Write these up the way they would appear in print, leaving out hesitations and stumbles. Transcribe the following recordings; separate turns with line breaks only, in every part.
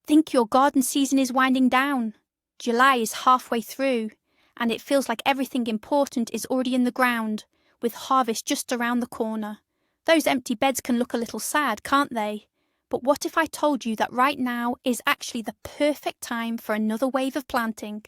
Think your garden season is winding down. July is halfway through, and it feels like everything important is already in the ground, with harvest just around the corner. Those empty beds can look a little sad, can't they? But what if I told you that right now is actually the perfect time for another wave of planting?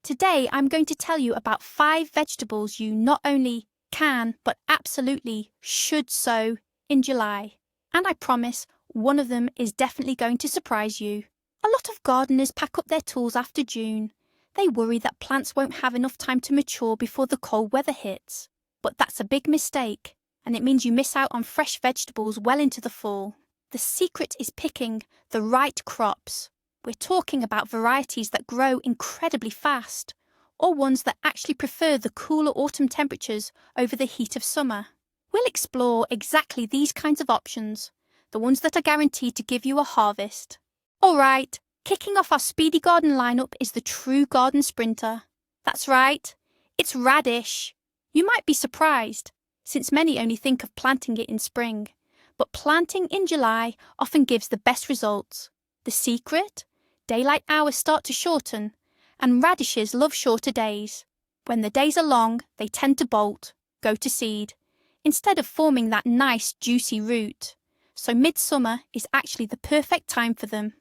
Today I'm going to tell you about 5 vegetables you not only can, but absolutely should sow in July. And I promise, one of them is definitely going to surprise you. A lot of gardeners pack up their tools after June. They worry that plants won't have enough time to mature before the cold weather hits. But that's a big mistake, and it means you miss out on fresh vegetables well into the fall. The secret is picking the right crops. We're talking about varieties that grow incredibly fast, or ones that actually prefer the cooler autumn temperatures over the heat of summer. We'll explore exactly these kinds of options, the ones that are guaranteed to give you a harvest. All right, kicking off our speedy garden lineup is the true garden sprinter. That's right, it's radish. You might be surprised, since many only think of planting it in spring. But planting in July often gives the best results. The secret? Daylight hours start to shorten, and radishes love shorter days. When the days are long, they tend to bolt, go to seed, instead of forming that nice, juicy root. So midsummer is actually the perfect time for them.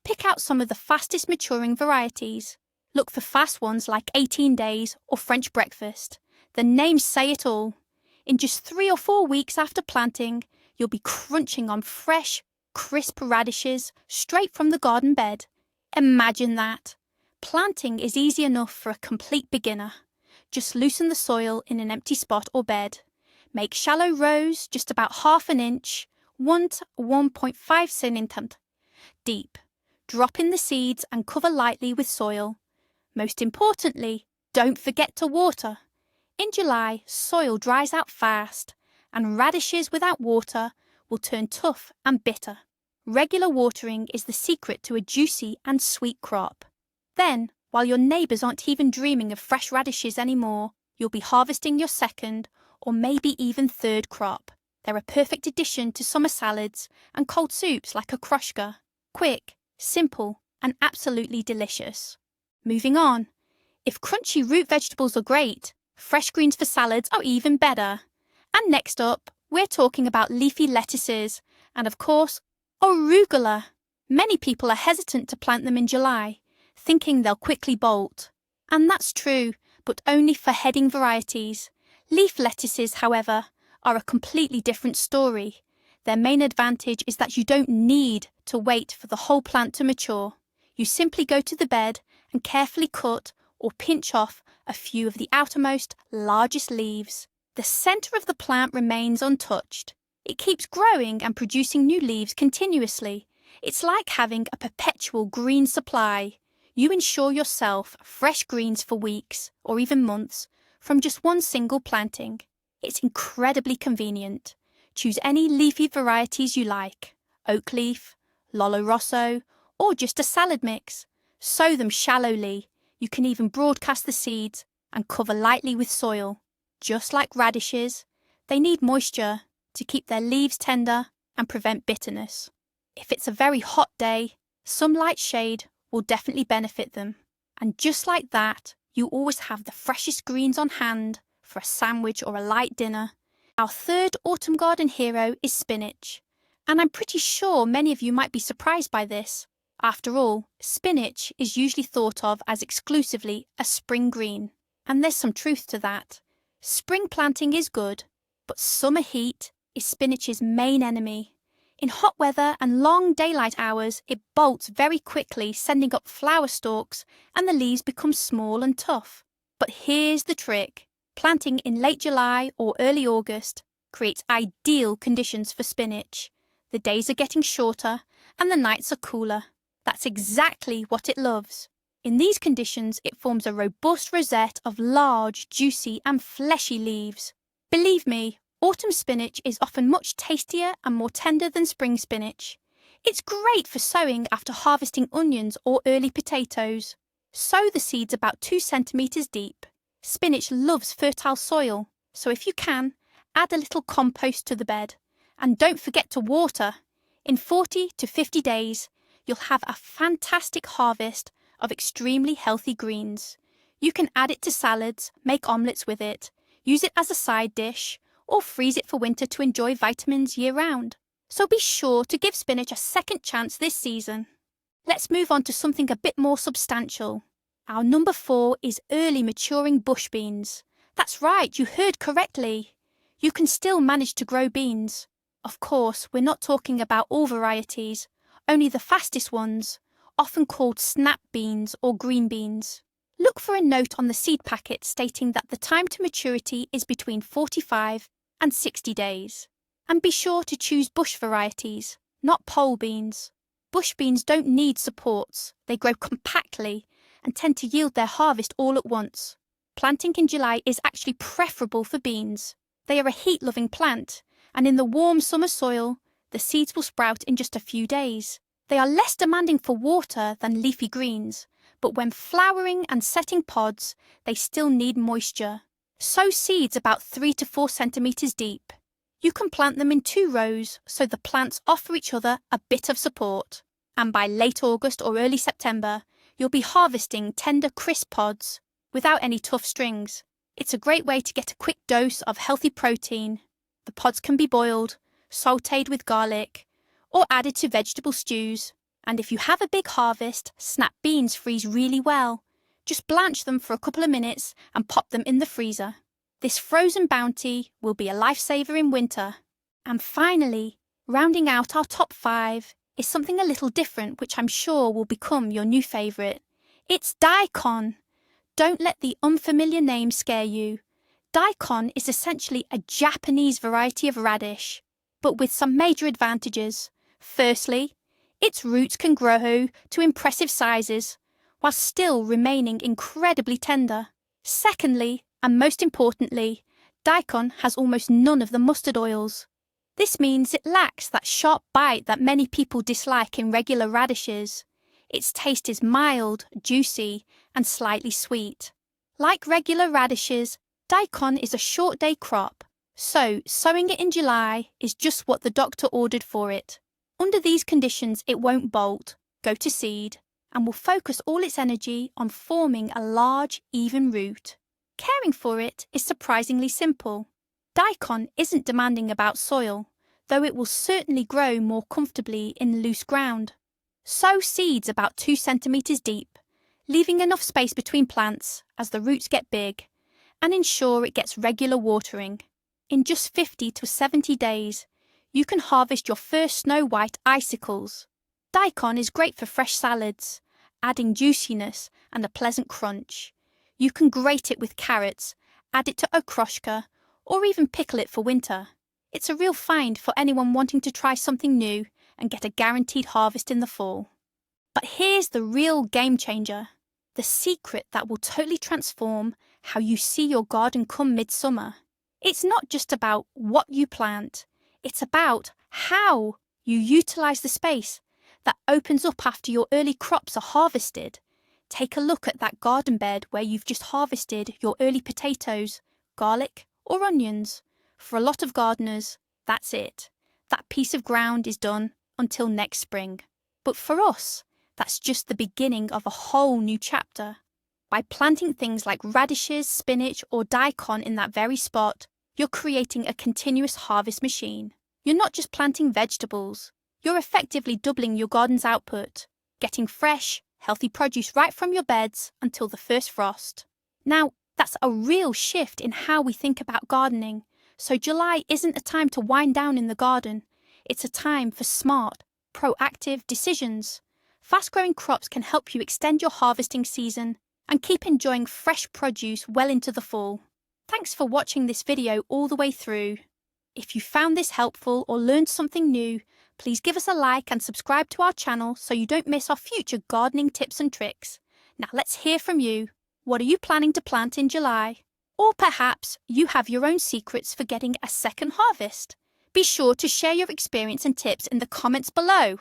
Pick out some of the fastest maturing varieties. Look for fast ones like 18 days or French breakfast. The names say it all. In just 3 or 4 weeks after planting, you'll be crunching on fresh, crisp radishes straight from the garden bed. Imagine that. Planting is easy enough for a complete beginner. Just loosen the soil in an empty spot or bed. Make shallow rows just about ½ inch, 1 to 1.5 centimeters deep. Drop in the seeds and cover lightly with soil. Most importantly, don't forget to water. In July, soil dries out fast, and radishes without water will turn tough and bitter. Regular watering is the secret to a juicy and sweet crop. Then, while your neighbours aren't even dreaming of fresh radishes anymore, you'll be harvesting your second or maybe even third crop. They're a perfect addition to summer salads and cold soups like a krushka. Quick, simple, and absolutely delicious. Moving on. If crunchy root vegetables are great, fresh greens for salads are even better. And next up, we're talking about leafy lettuces and, of course, arugula. Many people are hesitant to plant them in July, thinking they'll quickly bolt. And that's true, but only for heading varieties. Leaf lettuces, however, are a completely different story. Their main advantage is that you don't need to wait for the whole plant to mature. You simply go to the bed and carefully cut or pinch off a few of the outermost, largest leaves. The centre of the plant remains untouched. It keeps growing and producing new leaves continuously. It's like having a perpetual green supply. You ensure yourself fresh greens for weeks or even months from just one single planting. It's incredibly convenient. Choose any leafy varieties you like, oak leaf, lollo rosso, or just a salad mix. Sow them shallowly. You can even broadcast the seeds and cover lightly with soil. Just like radishes, they need moisture to keep their leaves tender and prevent bitterness. If it's a very hot day, some light shade will definitely benefit them. And just like that, you always have the freshest greens on hand for a sandwich or a light dinner. Our third autumn garden hero is spinach, and I'm pretty sure many of you might be surprised by this. After all, spinach is usually thought of as exclusively a spring green, and there's some truth to that. Spring planting is good, but summer heat is spinach's main enemy. In hot weather and long daylight hours, it bolts very quickly, sending up flower stalks, and the leaves become small and tough. But here's the trick. Planting in late July or early August creates ideal conditions for spinach. The days are getting shorter and the nights are cooler. That's exactly what it loves. In these conditions, it forms a robust rosette of large, juicy and fleshy leaves. Believe me, autumn spinach is often much tastier and more tender than spring spinach. It's great for sowing after harvesting onions or early potatoes. Sow the seeds about 2 centimeters deep. Spinach loves fertile soil, so if you can, add a little compost to the bed. And don't forget to water. In 40 to 50 days, you'll have a fantastic harvest of extremely healthy greens. You can add it to salads, make omelettes with it, use it as a side dish, or freeze it for winter to enjoy vitamins year-round. So be sure to give spinach a second chance this season. Let's move on to something a bit more substantial. Our number 4 is early maturing bush beans. That's right, you heard correctly. You can still manage to grow beans. Of course, we're not talking about all varieties, only the fastest ones, often called snap beans or green beans. Look for a note on the seed packet stating that the time to maturity is between 45 and 60 days. And be sure to choose bush varieties, not pole beans. Bush beans don't need supports, they grow compactly and tend to yield their harvest all at once. Planting in July is actually preferable for beans. They are a heat-loving plant, and in the warm summer soil, the seeds will sprout in just a few days. They are less demanding for water than leafy greens, but when flowering and setting pods, they still need moisture. Sow seeds about 3 to 4 centimetres deep. You can plant them in 2 rows so the plants offer each other a bit of support. And by late August or early September, you'll be harvesting tender, crisp pods without any tough strings. It's a great way to get a quick dose of healthy protein. The pods can be boiled, sautéed with garlic, or added to vegetable stews. And if you have a big harvest, snap beans freeze really well. Just blanch them for a couple of minutes and pop them in the freezer. This frozen bounty will be a lifesaver in winter. And finally, rounding out our top 5 is something a little different which I'm sure will become your new favourite. It's daikon. Don't let the unfamiliar name scare you. Daikon is essentially a Japanese variety of radish, but with some major advantages. Firstly, its roots can grow to impressive sizes, while still remaining incredibly tender. Secondly, and most importantly, daikon has almost none of the mustard oils. This means it lacks that sharp bite that many people dislike in regular radishes. Its taste is mild, juicy, and slightly sweet. Like regular radishes, daikon is a short-day crop, so sowing it in July is just what the doctor ordered for it. Under these conditions, it won't bolt, go to seed, and will focus all its energy on forming a large, even root. Caring for it is surprisingly simple. Daikon isn't demanding about soil, though it will certainly grow more comfortably in loose ground. Sow seeds about 2 centimetres deep, leaving enough space between plants as the roots get big, and ensure it gets regular watering. In just 50 to 70 days, you can harvest your first snow-white icicles. Daikon is great for fresh salads, adding juiciness and a pleasant crunch. You can grate it with carrots, add it to okroshka, or even pickle it for winter. It's a real find for anyone wanting to try something new and get a guaranteed harvest in the fall. But here's the real game changer, the secret that will totally transform how you see your garden come midsummer. It's not just about what you plant, it's about how you utilise the space that opens up after your early crops are harvested. Take a look at that garden bed where you've just harvested your early potatoes, garlic, or onions. For a lot of gardeners, that's it. That piece of ground is done until next spring. But for us, that's just the beginning of a whole new chapter. By planting things like radishes, spinach, or daikon in that very spot, you're creating a continuous harvest machine. You're not just planting vegetables, you're effectively doubling your garden's output, getting fresh, healthy produce right from your beds until the first frost. Now, that's a real shift in how we think about gardening. So July isn't a time to wind down in the garden. It's a time for smart, proactive decisions. Fast-growing crops can help you extend your harvesting season and keep enjoying fresh produce well into the fall. Thanks for watching this video all the way through. If you found this helpful or learned something new, please give us a like and subscribe to our channel so you don't miss our future gardening tips and tricks. Now let's hear from you. What are you planning to plant in July? Or perhaps you have your own secrets for getting a second harvest. Be sure to share your experience and tips in the comments below.